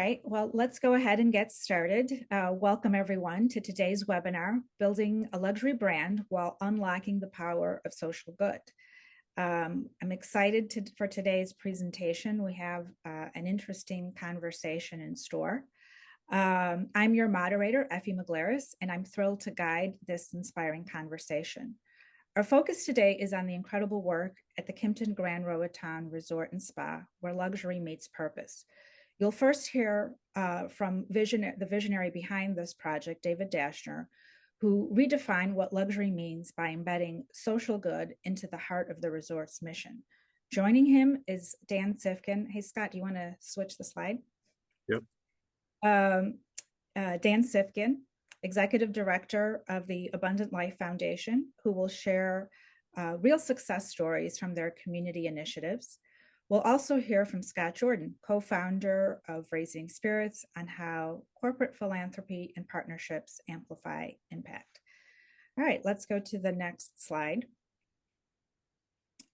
right, well, let's go ahead and get started. Welcome everyone to today's webinar, Building a Luxury Brand While Unlocking the Power of Social Good. I'm excited for today's presentation. We have an interesting conversation in store. I'm your moderator, Effie McGlaris, and I'm thrilled to guide this inspiring conversation. Our focus today is on the incredible work at the Kimpton Grand Roatan Resort and Spa, where luxury meets purpose. You'll first hear from the visionary behind this project, David Dashner, who redefined what luxury means by embedding social good into the heart of the resort's mission. Joining him is Dan Sifkin. Hey, Scott, do you want to switch the slide? Yep. Dan Sifkin, Executive Director of the Abundant Life Foundation, who will share real success stories from their community initiatives. We'll also hear from Scott Jordan, co-founder of Raising Spirits, on how corporate philanthropy and partnerships amplify impact. All right, let's go to the next slide.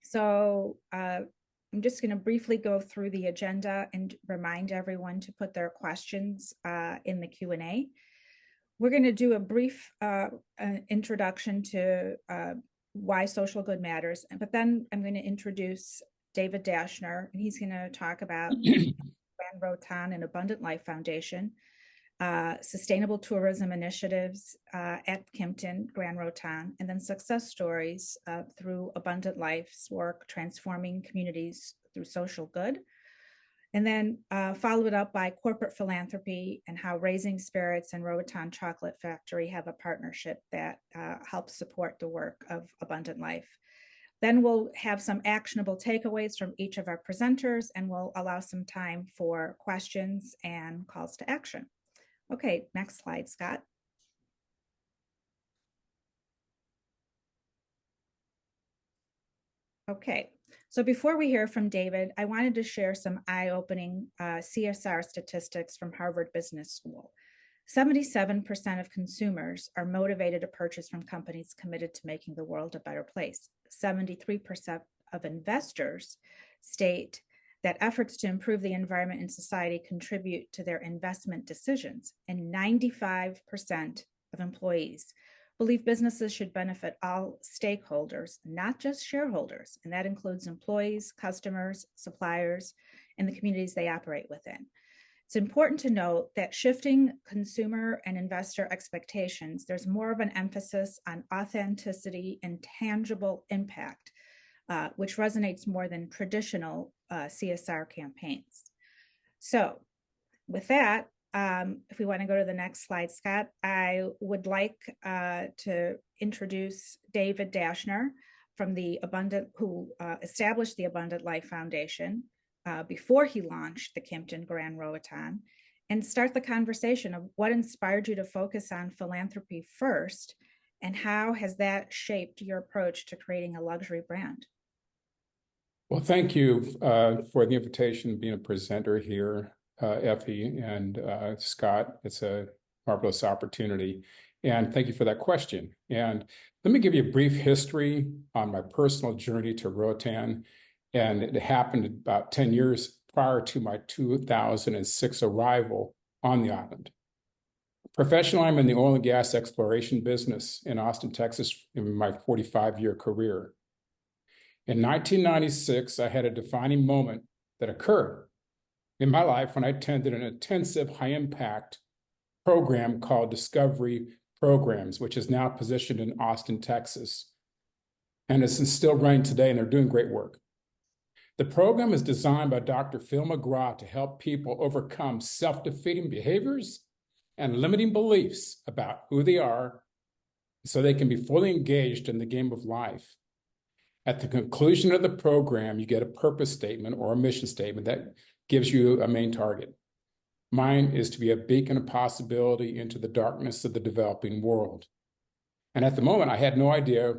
So I'm just going to briefly go through the agenda and remind everyone to put their questions in the Q&A. We're going to do a brief introduction to why social good matters, but then I'm going to introduce David Dashner, and he's going to talk about Grand Roatan and Abundant Life Foundation, sustainable tourism initiatives at Kimpton Grand Roatan, and then success stories through Abundant Life's work transforming communities through social good. And then follow it up by corporate philanthropy and how Raising Spirits and Roatan Chocolate Factory have a partnership that helps support the work of Abundant Life. Then we'll have some actionable takeaways from each of our presenters, and we'll allow some time for questions and calls to action. Okay, next slide, Scott. Okay, so before we hear from David, I wanted to share some eye-opening CSR statistics from Harvard Business School. 77% of consumers are motivated to purchase from companies committed to making the world a better place. 73% of investors state that efforts to improve the environment and society contribute to their investment decisions. And 95% of employees believe businesses should benefit all stakeholders, not just shareholders. And that includes employees, customers, suppliers, and the communities they operate within. It's important to note that shifting consumer and investor expectations, there's more of an emphasis on authenticity and tangible impact, which resonates more than traditional CSR campaigns. So with that, if we want to go to the next slide, Scott, I would like to introduce David Dashner from who established the Abundant Life Foundation before he launched the Kimpton Grand Roatan, and start the conversation of what inspired you to focus on philanthropy first, and how has that shaped your approach to creating a luxury brand? Well, thank you for the invitation, being a presenter here, Effie and Scott. It's a marvelous opportunity. And thank you for that question. And let me give you a brief history on my personal journey to Roatan. And it happened about 10 years prior to my 2006 arrival on the island. Professionally, I'm in the oil and gas exploration business in Austin, Texas, in my 45-year career. In 1996, I had a defining moment that occurred in my life when I attended an intensive, high-impact program called Discovery Programs, which is now positioned in Austin, Texas. And it's still running today, and they're doing great work. The program is designed by Dr. Phil McGraw to help people overcome self-defeating behaviors and limiting beliefs about who they are so they can be fully engaged in the game of life. At the conclusion of the program, you get a purpose statement or a mission statement that gives you a main target. Mine is to be a beacon of possibility into the darkness of the developing world. And at the moment, I had no idea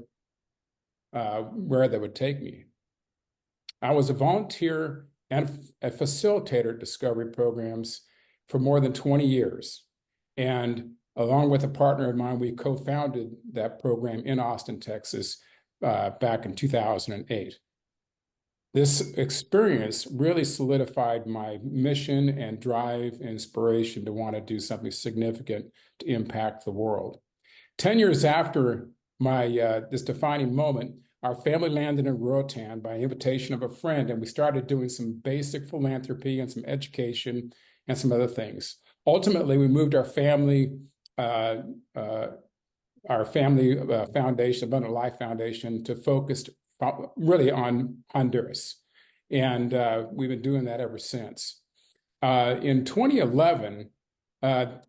where that would take me. I was a volunteer and a facilitator at Discovery Programs for more than 20 years. And along with a partner of mine, we co-founded that program in Austin, Texas, back in 2008. This experience really solidified my mission and drive and inspiration to want to do something significant to impact the world. 10 years after my this defining moment, our family landed in Roatan by invitation of a friend, and we started doing some basic philanthropy and some education and some other things. Ultimately, we moved our family foundation, Abundant Life Foundation, to focus really on Honduras. And we've been doing that ever since. In 2011,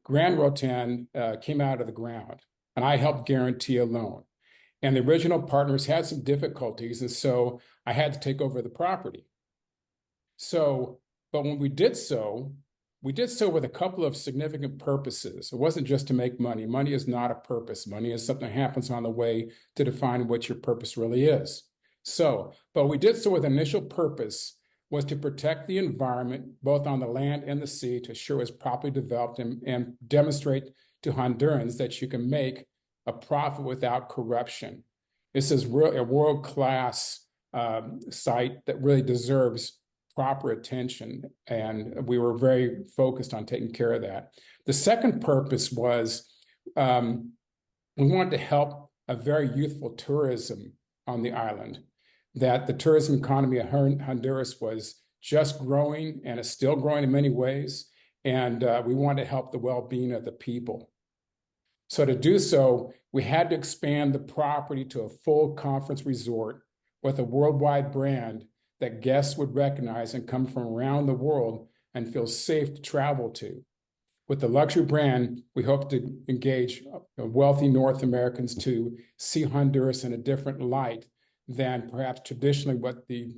Grand Roatan came out of the ground, and I helped guarantee a loan. And the original partners had some difficulties, and so I had to take over the property. But when we did so with a couple of significant purposes. It wasn't just to make money. Money is not a purpose. Money is something that happens on the way to define what your purpose really is. But we did so with initial purpose was to protect the environment, both on the land and the sea, to ensure it's properly developed and demonstrate to Hondurans that you can make a profit without corruption. This is a world-class site that really deserves proper attention, and we were very focused on taking care of that. The second purpose was we wanted to help a very youthful tourism on the island, that the tourism economy of Honduras was just growing and is still growing in many ways, and we wanted to help the well-being of the people. So to do so, we had to expand the property to a full conference resort with a worldwide brand that guests would recognize and come from around the world and feel safe to travel to. With the luxury brand, we hope to engage wealthy North Americans to see Honduras in a different light than perhaps traditionally what the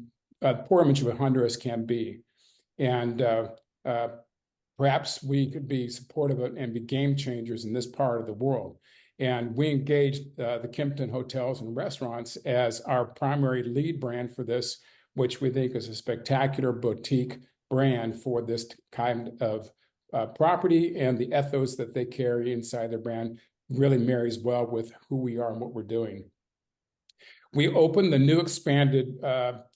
poor image of Honduras can be. And perhaps we could be supportive of and be game changers in this part of the world. And we engaged the Kimpton Hotels and Restaurants as our primary lead brand for this, which we think is a spectacular boutique brand for this kind of property, and the ethos that they carry inside their brand really marries well with who we are and what we're doing. We opened the new expanded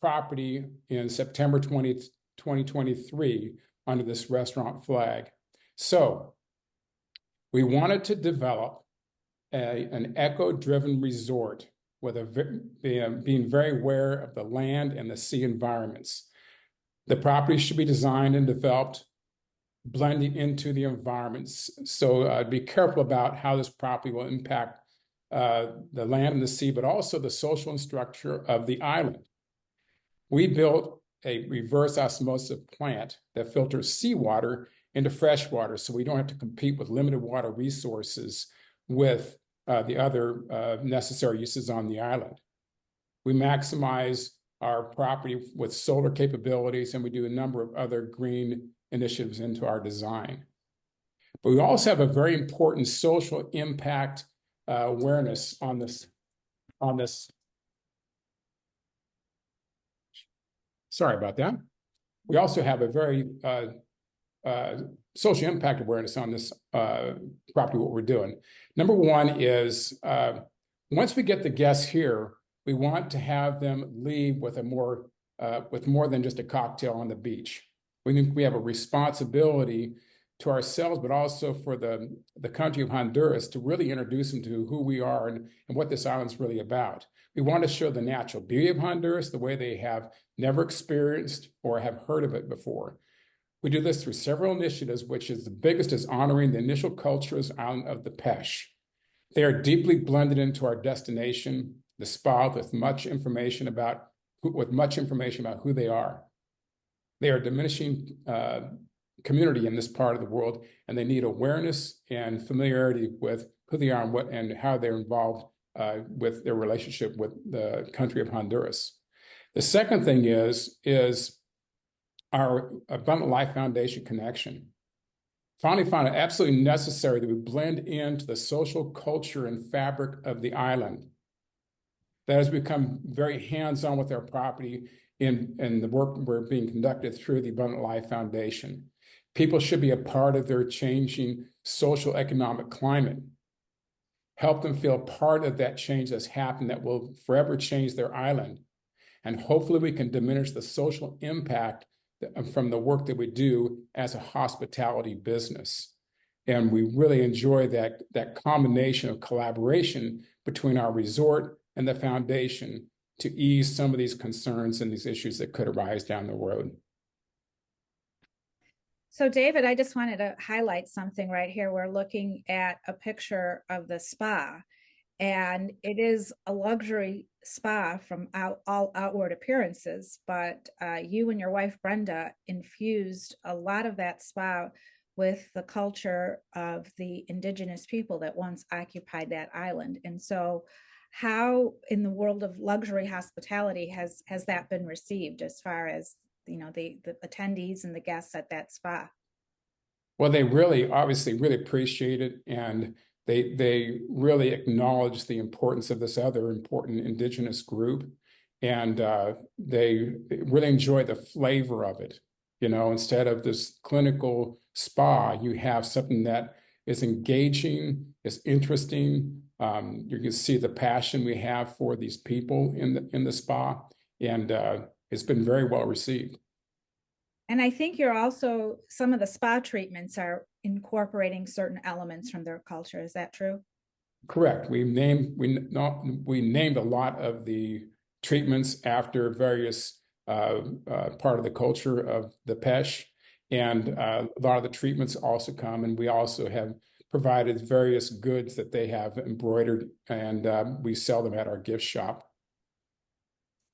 property in September 2023 under this restaurant flag. So we wanted to develop an eco-driven resort with being very aware of the land and the sea environments. The property should be designed and developed blending into the environments. So be careful about how this property will impact the land and the sea, but also the social and structure of the island. We built a reverse osmosis plant that filters seawater into fresh water, so we don't have to compete with limited water resources with the other necessary uses on the island. We maximize our property with solar capabilities, and we do a number of other green initiatives into our design. But we also have a very important social impact awareness on this. Sorry about that. We also have a very social impact awareness on this property, what we're doing. Number one is once we get the guests here, we want to have them leave with more than just a cocktail on the beach. We think we have a responsibility to ourselves, but also for the country of Honduras to really introduce them to who we are and what this island's really about. We want to show the natural beauty of Honduras the way they have never experienced or have heard of it before. We do this through several initiatives, which is the biggest is honoring the initial cultures island of the Pesh. They are deeply blended into our destination, the spa, with much information about who they are. They are a diminishing community in this part of the world, and they need awareness and familiarity with who they are and how they're involved with their relationship with the country of Honduras. The second thing is our Abundant Life Foundation connection. Finally found it absolutely necessary that we blend into the social culture and fabric of the island. That has become very hands-on with our property in the work we're being conducted through the Abundant Life Foundation. People should be a part of their changing social economic climate. Help them feel part of that change that's happened that will forever change their island. And hopefully we can diminish the social impact from the work that we do as a hospitality business. And we really enjoy that combination of collaboration between our resort and the foundation to ease some of these concerns and these issues that could arise down the road. So, David, I just wanted to highlight something right here. We're looking at a picture of the spa, and it is a luxury spa from all outward appearances. But you and your wife, Brenda, infused a lot of that spa with the culture of the indigenous people that once occupied that island. And so, how in the world of luxury hospitality has that been received as far as the attendees and the guests at that spa? Well, they really obviously really appreciate it, and they really acknowledge the importance of this other important indigenous group, and they really enjoy the flavor of it. Instead of this clinical spa, you have something that is engaging, is interesting. You can see the passion we have for these people in the spa, and it's been very well received. And I think you're also, some of the spa treatments are incorporating certain elements from their culture. Is that true? Correct. We named a lot of the treatments after various part of the culture of the Pesh, and a lot of the treatments also come, and we also have provided various goods that they have embroidered, and we sell them at our gift shop.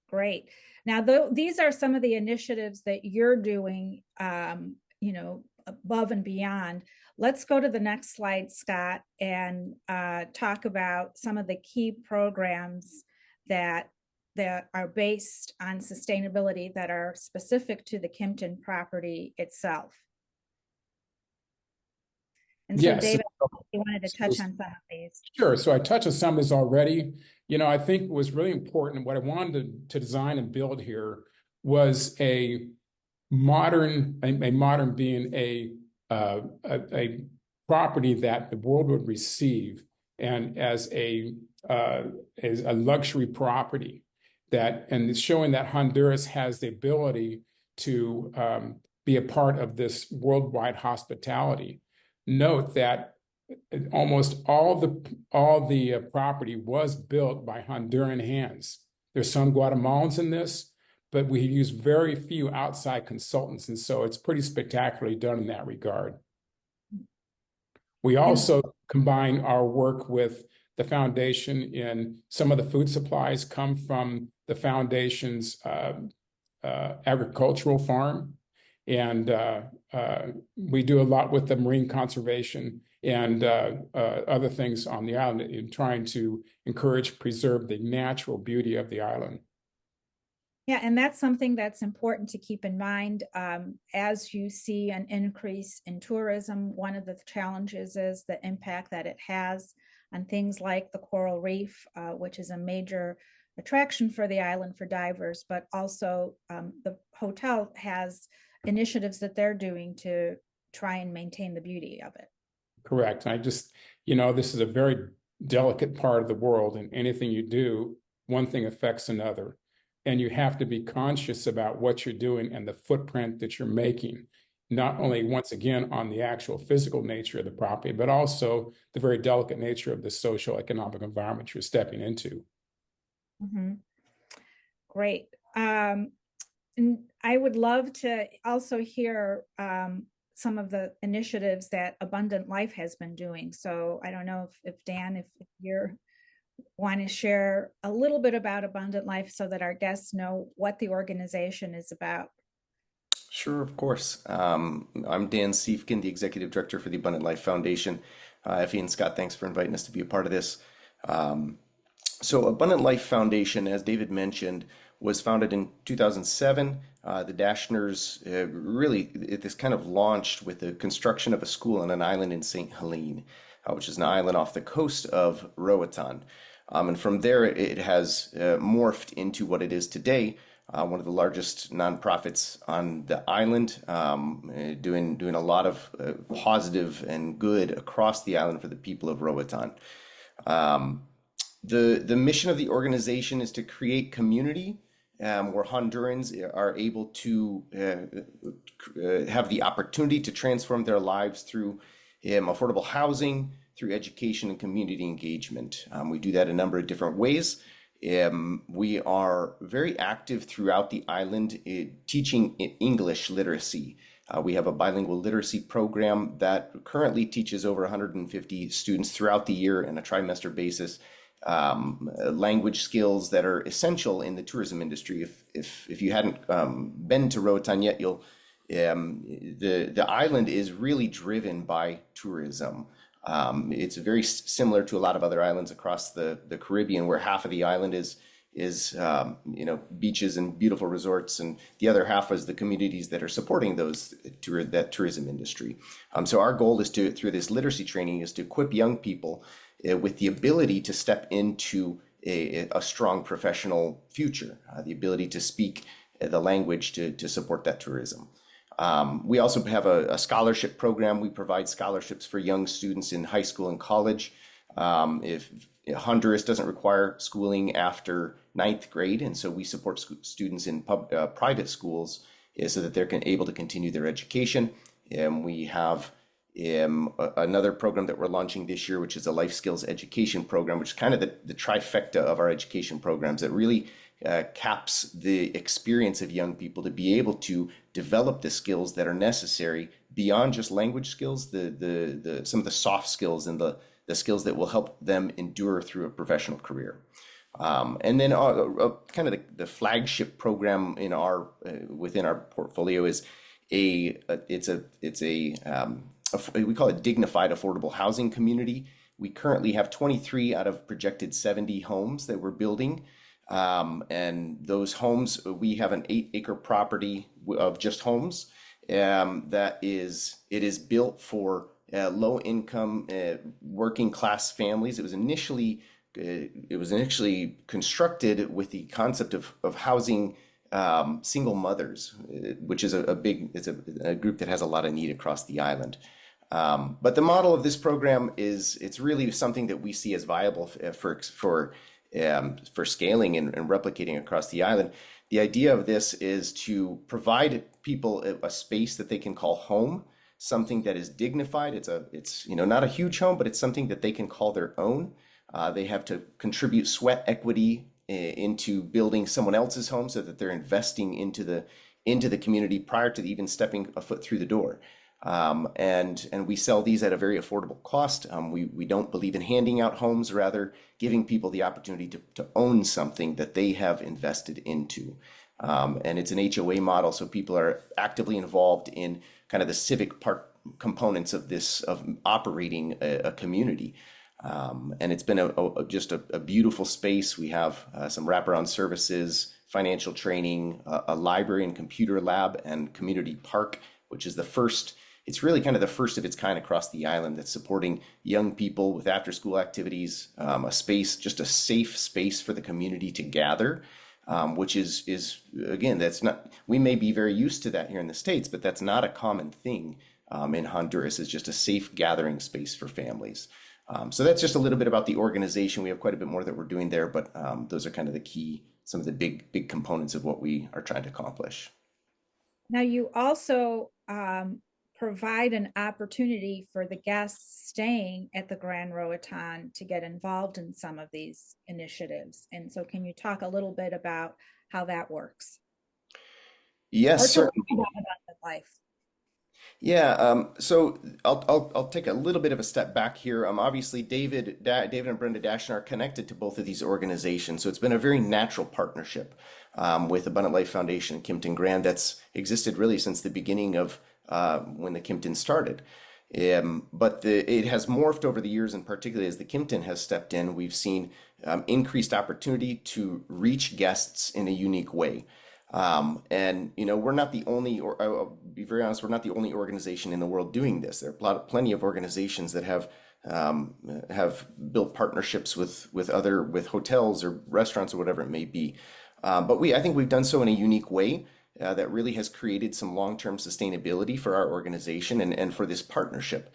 Great. Now, these are some of the initiatives that you're doing, above and beyond. Let's go to the next slide, Scott, and talk about some of the key programs that are based on sustainability that are specific to the Kimpton property itself. And so, Yes. David, you wanted to touch on some of these. Sure. So I touched on some of this already. I think it was really important. What I wanted to design and build here was a modern being a property that the world would receive, and as a luxury property and showing that Honduras has the ability to be a part of this worldwide hospitality. Note that almost all the property was built by Honduran hands. There's some Guatemalans in this, but we use very few outside consultants, and so it's pretty spectacularly done in that regard. We also combine our work with the foundation, in some of the food supplies come from the foundation's agricultural farm, and we do a lot with the marine conservation and other things on the island in trying to preserve the natural beauty of the island. Yeah, and that's something that's important to keep in mind. As you see an increase in tourism, one of the challenges is the impact that it has on things like the coral reef, which is a major attraction for the island for divers, but also the hotel has initiatives that they're doing to try and maintain the beauty of it. Correct. this is a very delicate part of the world, and anything you do, one thing affects another. And you have to be conscious about what you're doing and the footprint that you're making, not only, once again, on the actual physical nature of the property, but also the very delicate nature of the social economic environment you're stepping into. Mm-hmm. Great. And I would love to also hear some of the initiatives that Abundant Life has been doing. So I don't know if Dan, if you're want to share a little bit about Abundant Life so that our guests know what the organization is about. Sure, of course. I'm Dan Siefkin, the Executive Director for the Abundant Life Foundation. Effie and Scott, thanks for inviting us to be a part of this. So Abundant Life Foundation, as David mentioned, was founded in 2007. The Dashners this kind of launched with the construction of a school on an island in St. Helene, which is an island off the coast of Roatan. And from there, it has morphed into what it is today, one of the largest nonprofits on the island, doing a lot of positive and good across the island for the people of Roatan. The mission of the organization is to create community where Hondurans are able to have the opportunity to transform their lives through affordable housing, through education and community engagement. We do that a number of different ways. We are very active throughout the island teaching English literacy. We have a bilingual literacy program that currently teaches over 150 students throughout the year on a trimester basis, language skills that are essential in the tourism industry. If you hadn't been to Roatan yet, you'll the island is really driven by tourism. It's very similar to a lot of other islands across the Caribbean, where half of the island is beaches and beautiful resorts, and the other half is the communities that are supporting that tourism industry. So our goal is to, through this literacy training, is to equip young people with the ability to step into a strong professional future, the ability to speak the language to support that tourism. We also have a scholarship program. We provide scholarships for young students in high school and college. If Honduras doesn't require schooling after ninth grade, and so we support students in private schools so that they're able to continue their education. And we have another program that we're launching this year, which is a life skills education program, which is kind of the trifecta of our education programs that really caps the experience of young people to be able to develop the skills that are necessary beyond just language skills, the some of the soft skills and the skills that will help them endure through a professional career. And then kind of the flagship program in our within our portfolio is we call it dignified affordable housing community. We currently have 23 out of projected 70 homes that we're building. And those homes, we have an 8-acre property of just homes. It is built for low income working class families. It was initially constructed with the concept of housing single mothers, which is a group that has a lot of need across the island. But the model of this program it's really something that we see as viable for scaling and replicating across the island. The idea of this is to provide people a space that they can call home, something that is dignified. It's not a huge home, but it's something that they can call their own. They have to contribute sweat equity into building someone else's home, so that they're investing into the community prior to even stepping a foot through the door. And we sell these at a very affordable cost. We don't believe in handing out homes, rather giving people the opportunity to own something that they have invested into. And it's an HOA model, so people are actively involved in kind of the civic part components of operating a community. And it's been just a beautiful space. We have some wraparound services, financial training, a library and computer lab, and community park, which is it's really kind of the first of its kind across the island that's supporting young people with after school activities, just a safe space for the community to gather, which is again, we may be very used to that here in the States, but that's not a common thing in Honduras. It's just a safe gathering space for families. So that's just a little bit about the organization. We have quite a bit more that we're doing there, but those are kind of some of the big components of what we are trying to accomplish. Now, you also provide an opportunity for the guests staying at the Grand Roatan to get involved in some of these initiatives. And so can you talk a little bit about how that works? Yes, certainly. About life. Yeah, so I'll take a little bit of a step back here. Obviously, David and Brenda Dashin are connected to both of these organizations, so it's been a very natural partnership with Abundant Life Foundation and Kimpton Grand that's existed really since the beginning of when the Kimpton started. But it has morphed over the years, and particularly as the Kimpton has stepped in, we've seen increased opportunity to reach guests in a unique way. And we're not the only, or I'll be very honest, we're not the only organization in the world doing this. There are plenty of organizations that have built partnerships with hotels or restaurants or whatever it may be. But I think we've done so in a unique way that really has created some long-term sustainability for our organization and for this partnership.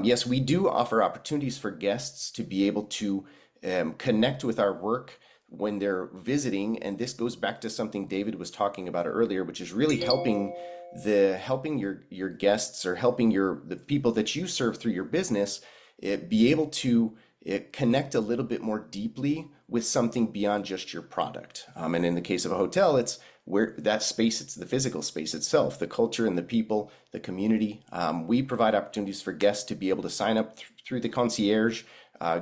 Yes, we do offer opportunities for guests to be able to connect with our work when they're visiting, and this goes back to something David was talking about earlier, which is really helping your guests, or helping the people that you serve through your business, be able to connect a little bit more deeply with something beyond just your product. And in the case of a hotel, it's where that space, it's the physical space itself, the culture and the people, the community. We provide opportunities for guests to be able to sign up through the concierge,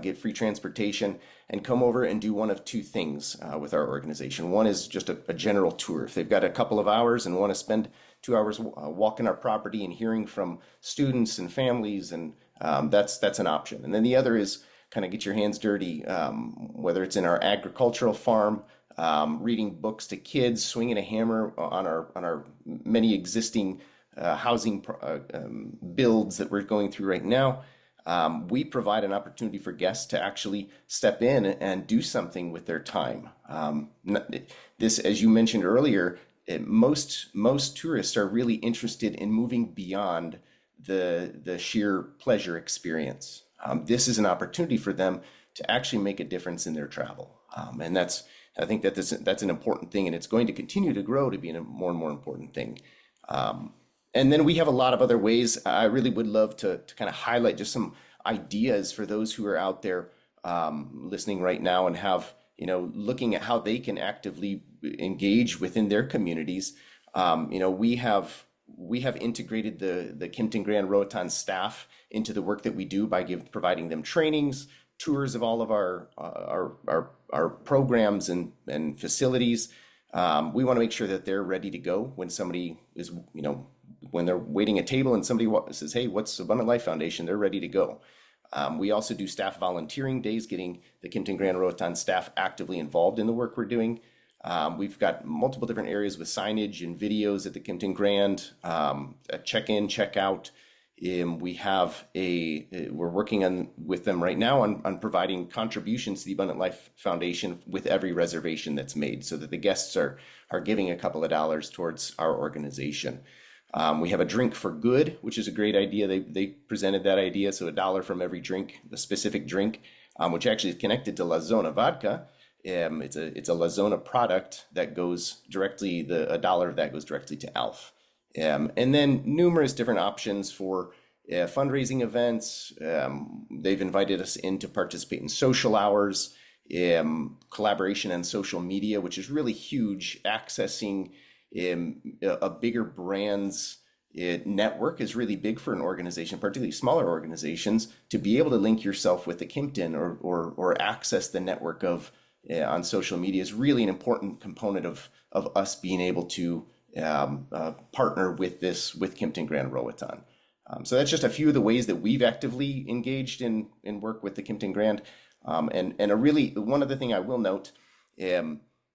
get free transportation, and come over and do one of two things with our organization. One is just a general tour. If they've got a couple of hours and want to spend 2 hours walking our property and hearing from students and families, and that's an option. And then the other is kind of get your hands dirty, whether it's in our agricultural farm, reading books to kids, swinging a hammer on our many existing housing builds that we're going through right now. We provide an opportunity for guests to actually step in and do something with their time. This, as you mentioned earlier, most tourists are really interested in moving beyond the sheer pleasure experience. This is an opportunity for them to actually make a difference in their travel, and I think that's an important thing, and it's going to continue to grow to be a more and more important thing. And then we have a lot of other ways. I really would love to kind of highlight just some ideas for those who are out there listening right now, and have, looking at how they can actively engage within their communities. We have integrated the Kimpton Grand Roatan staff into the work that we do by providing them trainings, tours of all of our programs and facilities. We want to make sure that they're ready to go when somebody is, when they're waiting at table and somebody says, "Hey, what's Abundant Life Foundation?" They're ready to go. We also do staff volunteering days, getting the Kimpton Grand Roatan staff actively involved in the work we're doing. We've got multiple different areas with signage and videos at the Kimpton Grand, a check-in, check-out. We're working with them right now on providing contributions to the Abundant Life Foundation with every reservation that's made, so that the guests are giving a couple of dollars towards our organization. We have a drink for good, which is a great idea. They presented that idea, so $1 from every drink, a specific drink, which actually is connected to La Zona Vodka. It's a La Zona product that goes directly, $1 of that goes directly to ALF. And then numerous different options for fundraising events. They've invited us in to participate in social hours, collaboration on social media, which is really huge. Accessing a bigger brand's network is really big for an organization, particularly smaller organizations, to be able to link yourself with the Kimpton, or access the network of on social media is really an important component of us being able to partner with Kimpton Grand Roatan. So that's just a few of the ways that we've actively engaged in work with the Kimpton Grand. And one other thing I will note,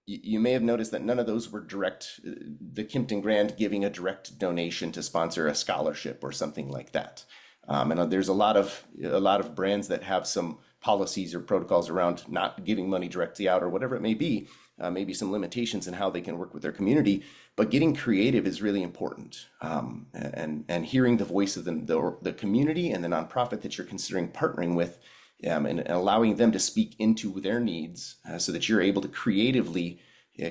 you may have noticed that none of those were direct, the Kimpton Grand giving a direct donation to sponsor a scholarship or something like that. And there's a lot of brands that have some policies or protocols around not giving money directly out, or whatever it may be, maybe some limitations in how they can work with their community. But getting creative is really important, and hearing the voice of the community and the nonprofit that you're considering partnering with, and allowing them to speak into their needs, so that you're able to creatively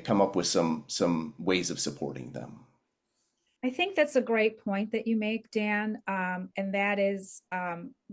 come up with some ways of supporting them. I think that's a great point that you make, Dan, and that is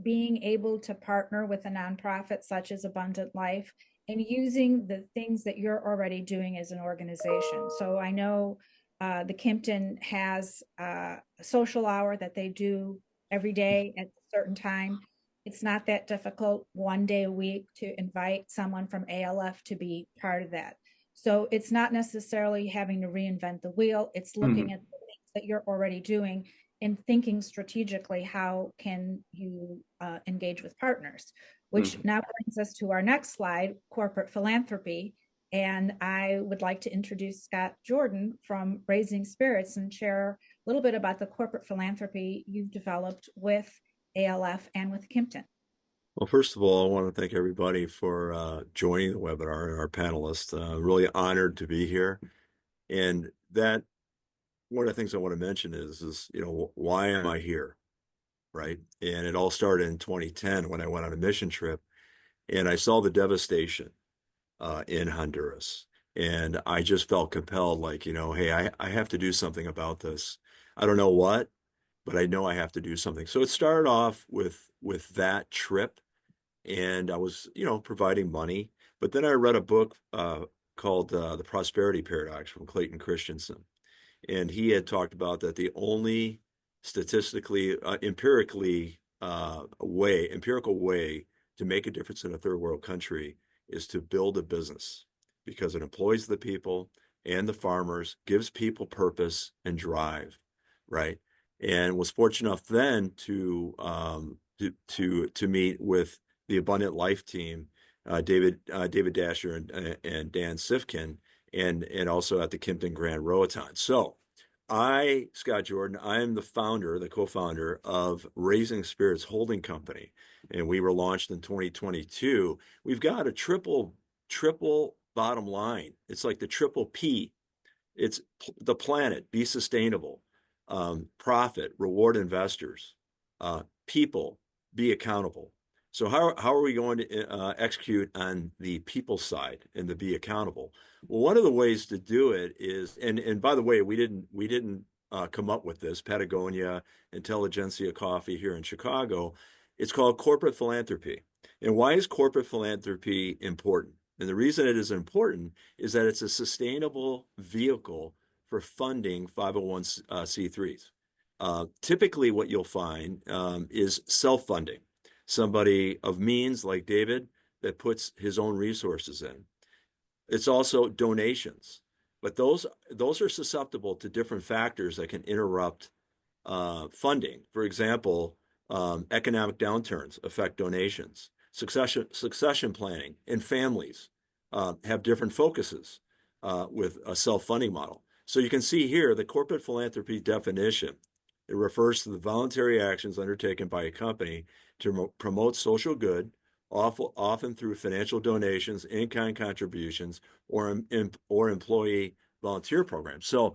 being able to partner with a nonprofit such as Abundant Life, and using the things that you're already doing as an organization. So I know the Kimpton has a social hour that they do every day at a certain time. It's not that difficult, one day a week, to invite someone from ALF to be part of that. So it's not necessarily having to reinvent the wheel. It's looking at the things that you're already doing and thinking strategically, how can you engage with partners? Which now brings us to our next slide, corporate philanthropy. And I would like to introduce Scott Jordan from Raising Spirits and share a little bit about the corporate philanthropy you've developed with ALF and with Kimpton. Well, first of all, I want to thank everybody for joining the webinar and our panelists. Really honored to be here. And that one of the things I want to mention is why am I here, right? And it all started in 2010 when I went on a mission trip, and I saw the devastation in Honduras. And I just felt compelled, like, hey, I have to do something about this. I don't know what, but I know I have to do something. So it started off with that trip, and I was, providing money. But then I read a book called The Prosperity Paradox from Clayton Christensen. And he had talked about that the only statistically, empirical way to make a difference in a third world country is to build a business, because it employs the people and the farmers, gives people purpose and drive, right? And was fortunate enough then to meet with the Abundant Life team, David Dasher and Dan Sifkin, and also at the Kimpton Grand Roatan. So Scott Jordan, I'm the co-founder of Raising Spirits Holding Company, and we were launched in 2022. We've got a triple bottom line. It's like the triple P. It's the planet, be sustainable, profit, reward investors, people, be accountable. So how are we going to execute on the people side and the be accountable? Well, one of the ways to do it is, and by the way, we didn't come up with this. Patagonia, Intelligentsia Coffee here in Chicago. It's called corporate philanthropy. And why is corporate philanthropy important? And the reason it is important is that it's a sustainable vehicle for funding 501c3s. Typically, what you'll find is self-funding. Somebody of means like David that puts his own resources in. It's also donations, but those are susceptible to different factors that can interrupt funding. For example, economic downturns affect donations. Succession planning and families have different focuses with a self-funding model. So you can see here the corporate philanthropy definition. It refers to the voluntary actions undertaken by a company to promote social good, often through financial donations, in-kind contributions, or employee volunteer programs. So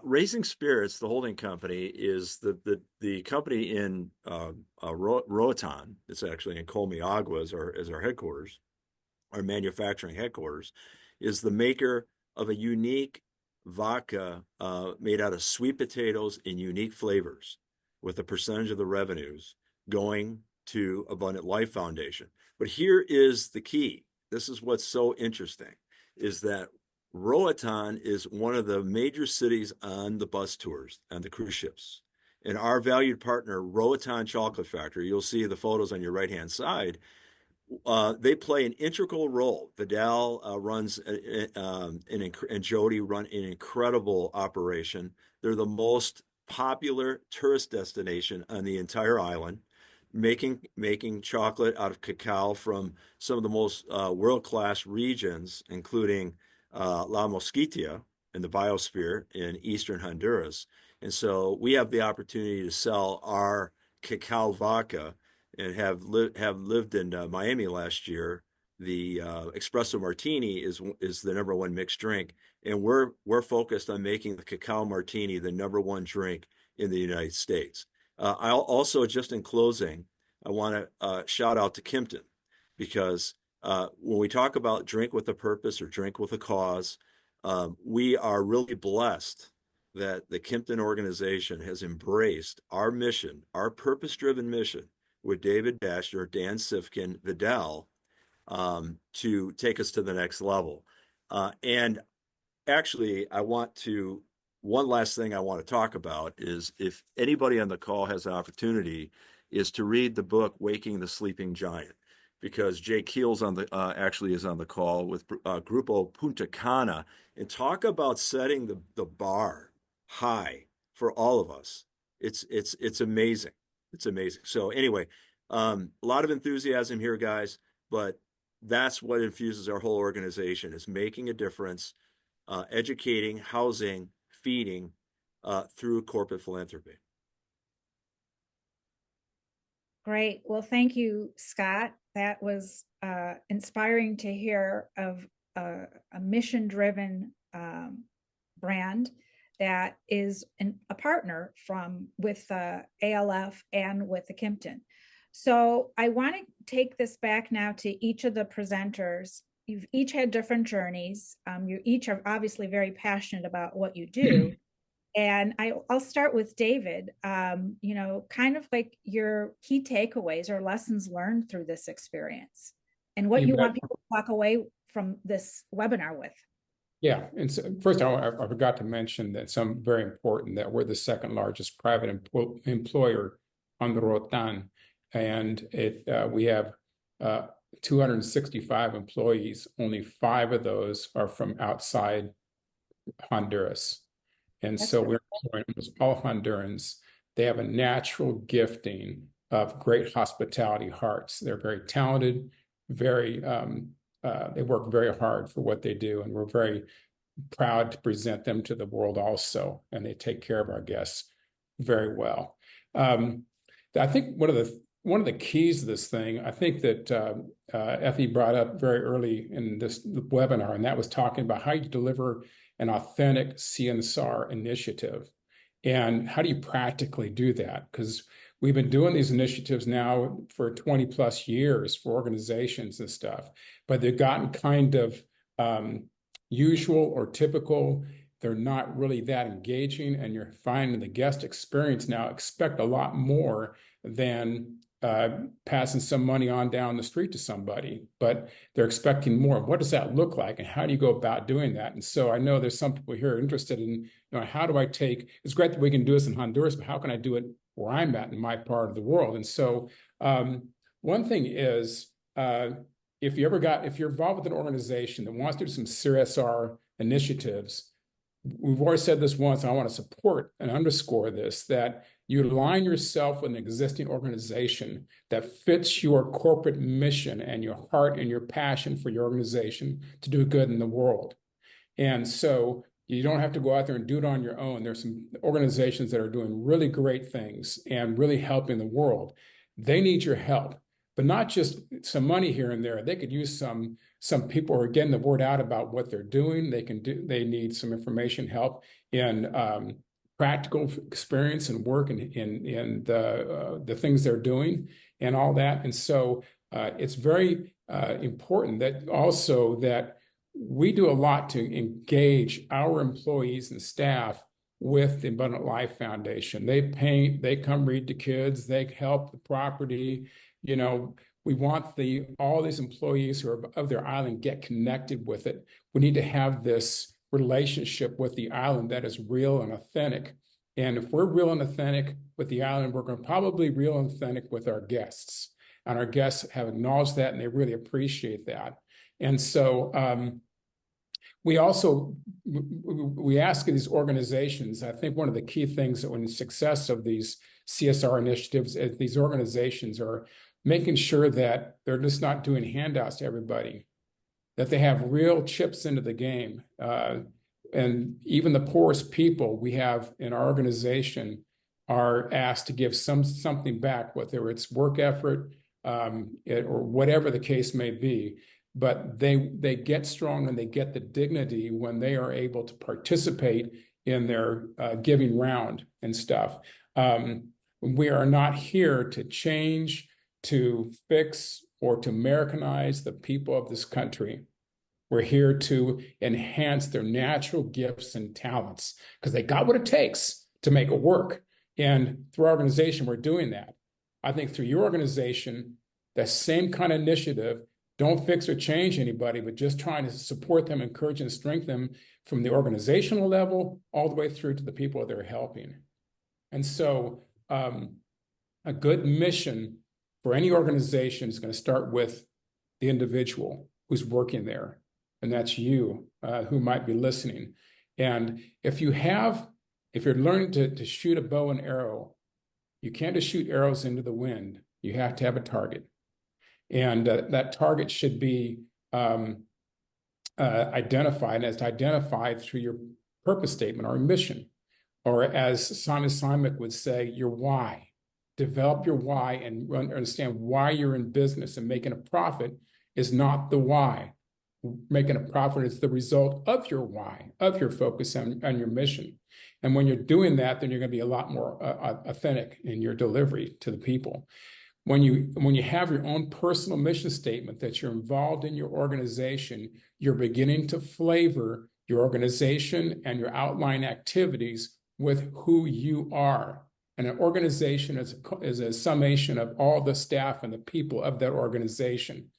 Raising Spirits, the holding company, is the company in Roatan. It's actually in Colmy-Agua as our headquarters, our manufacturing headquarters, is the maker of a unique vodka made out of sweet potatoes in unique flavors, with a percentage of the revenues going to Abundant Life Foundation. But here is the key. This is what's so interesting, is that Roatan is one of the major cities on the bus tours, on the cruise ships. And our valued partner, Roatan Chocolate Factory, you'll see the photos on your right-hand side, they play an integral role. Vidal runs and Jody run an incredible operation. They're the most popular tourist destination on the entire island, making chocolate out of cacao from some of the most world-class regions, including La Mosquitia in the biosphere in eastern Honduras. And so we have the opportunity to sell our cacao vodka, and have lived in Miami last year. The espresso martini is the #1 mixed drink, and we're focused on making the cacao martini the #1 drink in the United States. I'll also, just in closing, I want to shout out to Kimpton, because when we talk about drink with a purpose or drink with a cause, we are really blessed that the Kimpton organization has embraced our mission, our purpose-driven mission, with David Dasher, Dan Sifkin, Vidal, to take us to the next level. And actually, one last thing I want to talk about is, if anybody on the call has an opportunity, is to read the book, Waking the Sleeping Giant, because Jay Keels actually is on the call with Grupo Punta Cana, and talk about setting the bar high for all of us. It's amazing. It's amazing. So anyway, a lot of enthusiasm here, guys, but that's what infuses our whole organization, is making a difference, educating, housing, feeding through corporate philanthropy. Great. Well, thank you, Scott. That was inspiring to hear of a mission-driven brand that is a partner with ALF and with the Kimpton. So I want to take this back now to each of the presenters. you've each had different journeys. You each are obviously very passionate about what you do. And I'll start with David, kind of like your key takeaways or lessons learned through this experience and what you want people to walk away from this webinar with. Yeah, and so first I forgot to mention that some very important that we're the second largest private employer on the Rotan, and we have 265 employees. Only 5 of those are from outside Honduras, and That's so right. we're almost all Hondurans. They have a natural gifting of great hospitality hearts. They're very talented, very they work very hard for what they do, and we're very proud to present them to the world also, and they take care of our guests very well. I think one of the keys to this thing, I think that Effie brought up very early in this webinar, and that was talking about how you deliver an authentic CSR initiative, and how do you practically do that? Because we've been doing these initiatives now for 20 plus years for organizations and stuff, but they've gotten kind of usual or typical. They're not really that engaging, and you're finding the guest experience now expect a lot more than passing some money on down the street to somebody, but they're expecting more. What does that look like, and how do you go about doing that? And so I know there's some people here interested in, how do I take, it's great that we can do this in Honduras, but how can I do it where I'm at in my part of the world? And so one thing is, if you're involved with an organization that wants to do some CSR initiatives, we've already said this once, and I want to support and underscore this, that you align yourself with an existing organization that fits your corporate mission and your heart and your passion for your organization to do good in the world. And so you don't have to go out there and do it on your own. There's some organizations that are doing really great things and really helping the world. They need your help, but not just some money here and there. They could use some people who are getting the word out about what they're doing. They need some information, help in practical experience and work in the things they're doing and all that. And so it's very important that also that we do a lot to engage our employees and staff with the Abundant Life Foundation. They paint, they come read to kids, they help the property. We want all these employees who are of their island get connected with it. We need to have this relationship with the island that is real and authentic. And if we're real and authentic with the island, we're going to probably be real and authentic with our guests. And our guests have acknowledged that, and they really appreciate that. And so we ask these organizations, I think one of the key things that when the success of these CSR initiatives is these organizations are making sure that they're just not doing handouts to everybody, that they have real chips into the game. And even the poorest people we have in our organization are asked to give something back, whether it's work effort or whatever the case may be. But they get strong and they get the dignity when they are able to participate in their giving round and stuff. We are not here to change, to fix, or to Americanize the people of this country. We're here to enhance their natural gifts and talents because they got what it takes to make it work. And through our organization, we're doing that. I think through your organization, that same kind of initiative, don't fix or change anybody, but just trying to support them, encourage and strengthen them from the organizational level all the way through to the people they're helping. And so a good mission for any organization is going to start with the individual who's working there. And that's you who might be listening. And if you're learning to shoot a bow and arrow, you can't just shoot arrows into the wind. You have to have a target. And that target should be identified through your purpose statement or mission, or as Simon Sinek would say, your why. Develop your why and understand why you're in business, and making a profit is not the why. Making a profit is the result of your why, of your focus on your mission. And when you're doing that, then you're going to be a lot more authentic in your delivery to the people. When you have your own personal mission statement that you're involved in your organization, you're beginning to flavor your organization and your outline activities with who you are. And an organization is a summation of all the staff and the people of that organization.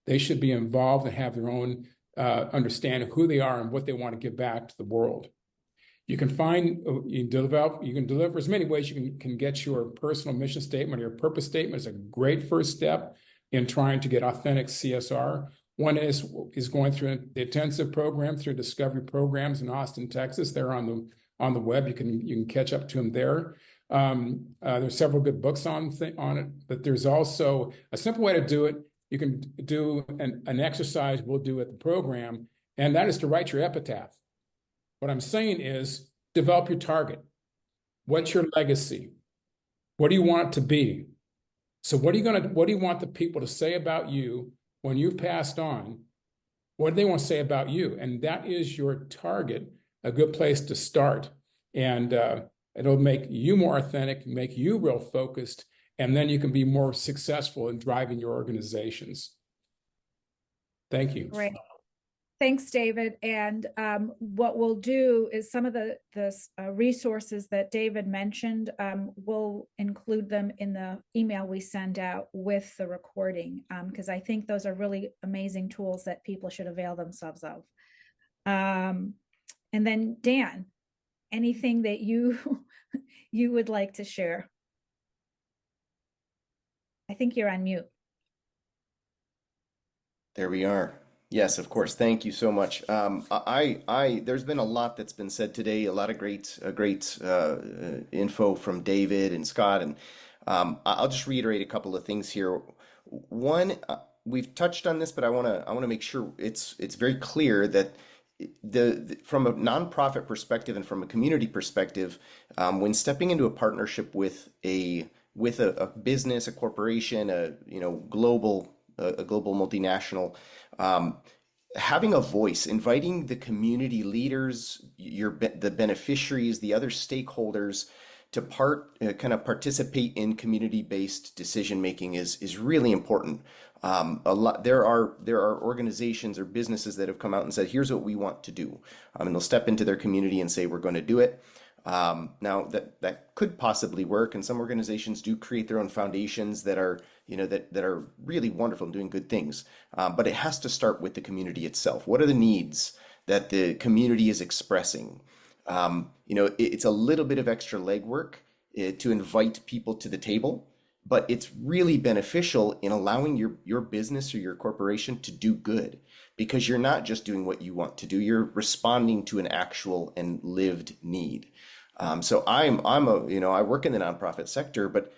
They should be involved and have their own understanding of who they are and what they want to give back to the world. You can deliver as many ways you can get your personal mission statement or your purpose statement is a great first step in trying to get authentic CSR. One is going through the intensive program through Discovery Programs in Austin, Texas. They're on the web. You can catch up to them there. There's several good books on it, but there's also a simple way to do it. You can do an exercise we'll do at the program, and that is to write your epitaph. What I'm saying is develop your target. What's your legacy? What do you want it to be? So what do you want the people to say about you when you've passed on? What do they want to say about you? And that is your target, a good place to start. And it'll make you more authentic, make you real focused, and then you can be more successful in driving your organizations. Thank you. Great. Thanks, David. And what we'll do is some of the resources that David mentioned, we'll include them in the email we send out with the recording, because I think those are really amazing tools that people should avail themselves of. And then Dan, anything that you would like to share? I think you're on mute. There we are. Yes, of course. Thank you so much. There's been a lot that's been said today, a lot of great info from David and Scott, and I'll just reiterate a couple of things here. One, we've touched on this, but I want to make sure it's very clear that from a nonprofit perspective and from a community perspective, when stepping into a partnership with a business, a corporation, a global multinational, having a voice, inviting the community leaders, the beneficiaries, the other stakeholders to kind of participate in community-based decision making is really important. There are organizations or businesses that have come out and said, here's what we want to do, and they'll step into their community and say, we're going to do it. Now that could possibly work, and some organizations do create their own foundations that are that are really wonderful and doing good things. But it has to start with the community itself. What are the needs that the community is expressing? It's a little bit of extra legwork to invite people to the table, but it's really beneficial in allowing your business or your corporation to do good, because you're not just doing what you want to do, you're responding to an actual and lived need. So I work in the nonprofit sector, but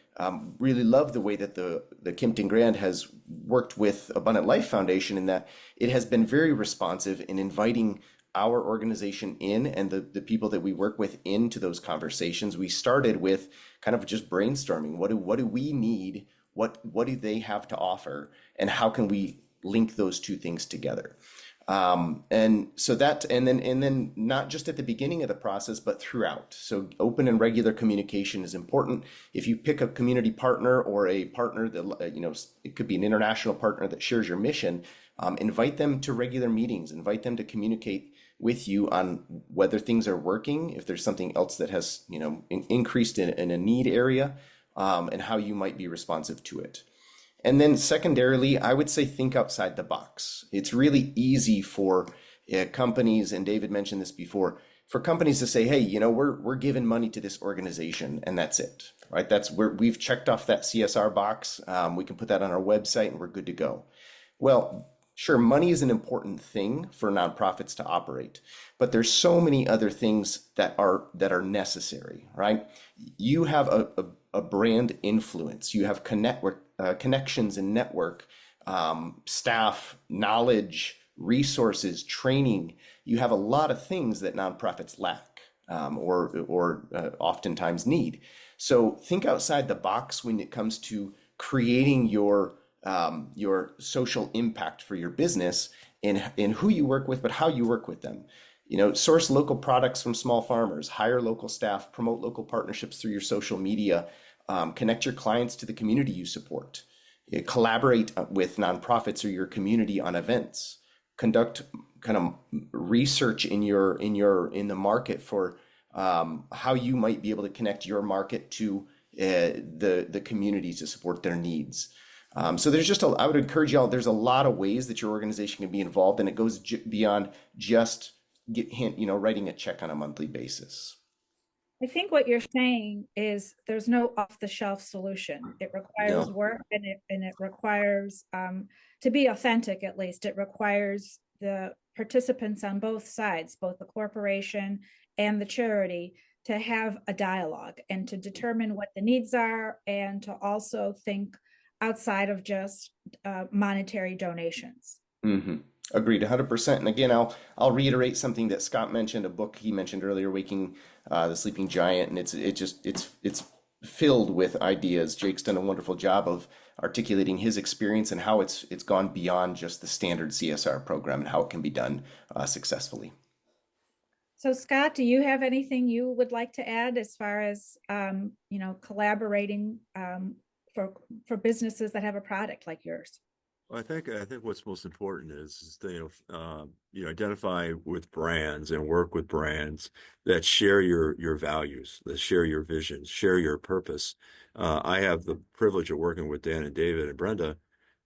really love the way that the Kimpton Grand has worked with Abundant Life Foundation, in that it has been very responsive in inviting our organization in and the people that we work with into those conversations. We started with kind of just brainstorming. What do we need? What do they have to offer? And how can we link those two things together? And then not just at the beginning of the process, but throughout. So open and regular communication is important. If you pick a community partner or a partner that, it could be an international partner that shares your mission, invite them to regular meetings, invite them to communicate with you on whether things are working, if there's something else that has, increased in a need area, and how you might be responsive to it. And then secondarily, I would say think outside the box. It's really easy for companies, and David mentioned this before, for companies to say, hey, we're giving money to this organization and that's it, right? That's where we've checked off that CSR box. We can put that on our website and we're good to go. Well, sure, money is an important thing for nonprofits to operate, but there's so many other things that are necessary, right? You have a brand influence. You have connections and network, staff, knowledge, resources, training. You have a lot of things that nonprofits lack, or oftentimes need. So think outside the box when it comes to creating your social impact for your business in who you work with, but how you work with them. Source local products from small farmers, hire local staff, promote local partnerships through your social media. Connect your clients to the community you support. Collaborate with nonprofits or your community on events. Conduct kind of research in the market for how you might be able to connect your market to the communities to support their needs. So there's just I would encourage y'all, there's a lot of ways that your organization can be involved, and it goes beyond just writing a check on a monthly basis. I think what you're saying is there's no off-the-shelf solution. It requires No. work, and it requires, to be authentic, at least, it requires the participants on both sides, both the corporation and the charity, to have a dialogue and to determine what the needs are, and to also think outside of just monetary donations. Mm-hmm. Agreed, 100%. And again, I'll reiterate something that Scott mentioned, a book he mentioned earlier, Waking the Sleeping Giant, and it's filled with ideas. Jake's done a wonderful job of articulating his experience and how it's gone beyond just the standard CSR program and how it can be done successfully. So Scott, do you have anything you would like to add as far as collaborating for businesses that have a product like yours? I think what's most important is to identify with brands and work with brands that share your values, that share your vision, share your purpose. I have the privilege of working with Dan and David and Brenda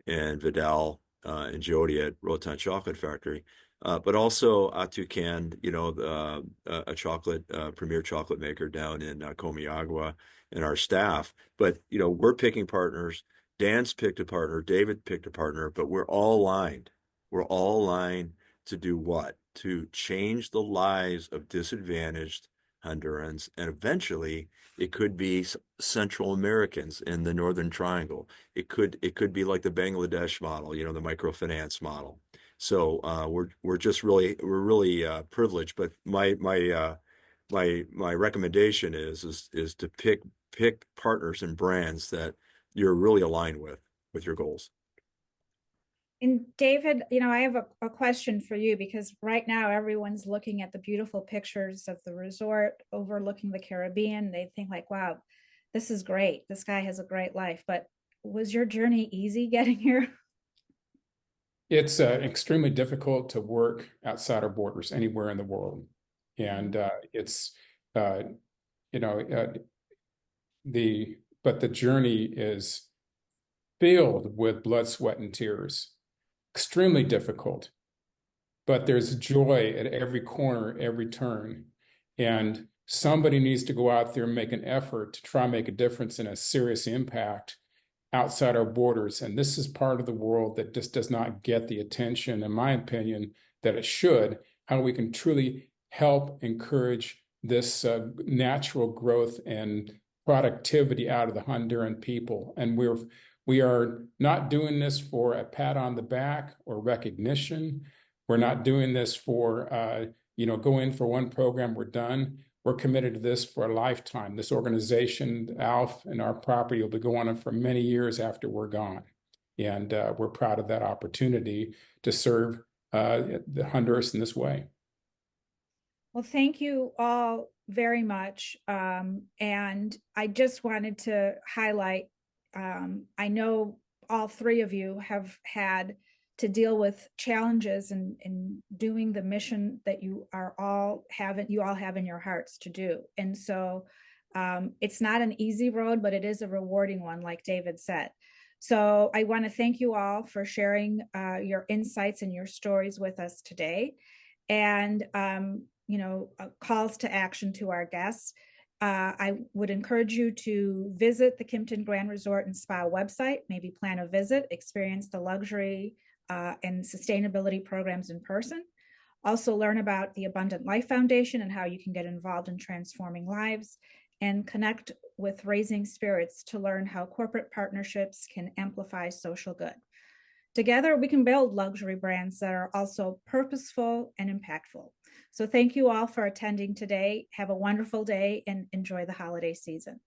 and Vidal and Jody at Rotan Chocolate Factory, but also Atucan, a chocolate premier chocolate maker down in Comayagua, and our staff. But we're picking partners. Dan's picked a partner, David picked a partner, but we're all aligned. We're all aligned to do what? To change the lives of disadvantaged Hondurans, and eventually it could be Central Americans in the Northern Triangle. It could be like the Bangladesh model, the microfinance model. So we're really privileged. But my recommendation is to pick partners and brands that you're really aligned with your goals. And David, I have a question for you, because right now everyone's looking at the beautiful pictures of the resort overlooking the Caribbean. They think like, wow, this is great. This guy has a great life. But was your journey easy getting here? It's extremely difficult to work outside our borders anywhere in the world. And but the journey is filled with blood, sweat, and tears. Extremely difficult, but there's joy at every corner, every turn. And somebody needs to go out there and make an effort to try and make a difference and a serious impact outside our borders. And this is part of the world that just does not get the attention, in my opinion, that it should, how we can truly help encourage this natural growth and productivity out of the Honduran people. And we are not doing this for a pat on the back or recognition. We're not doing this for, go in for one program, we're done. We're committed to this for a lifetime. This organization, ALF, and our property will be going on for many years after we're gone. And we're proud of that opportunity to serve the Honduras in this way. Well, thank you all very much. And I just wanted to highlight, I know all three of you have had to deal with challenges in doing the mission that you all have in your hearts to do. And so it's not an easy road, but it is a rewarding one, like David said. So I want to thank you all for sharing your insights and your stories with us today. And calls to action to our guests. I would encourage you to visit the Kimpton Grand Resort and Spa website, maybe plan a visit, experience the luxury and sustainability programs in person. Also learn about the Abundant Life Foundation and how you can get involved in transforming lives, and connect with Raising Spirits to learn how corporate partnerships can amplify social good. Together, we can build luxury brands that are also purposeful and impactful. So thank you all for attending today. Have a wonderful day and enjoy the holiday season.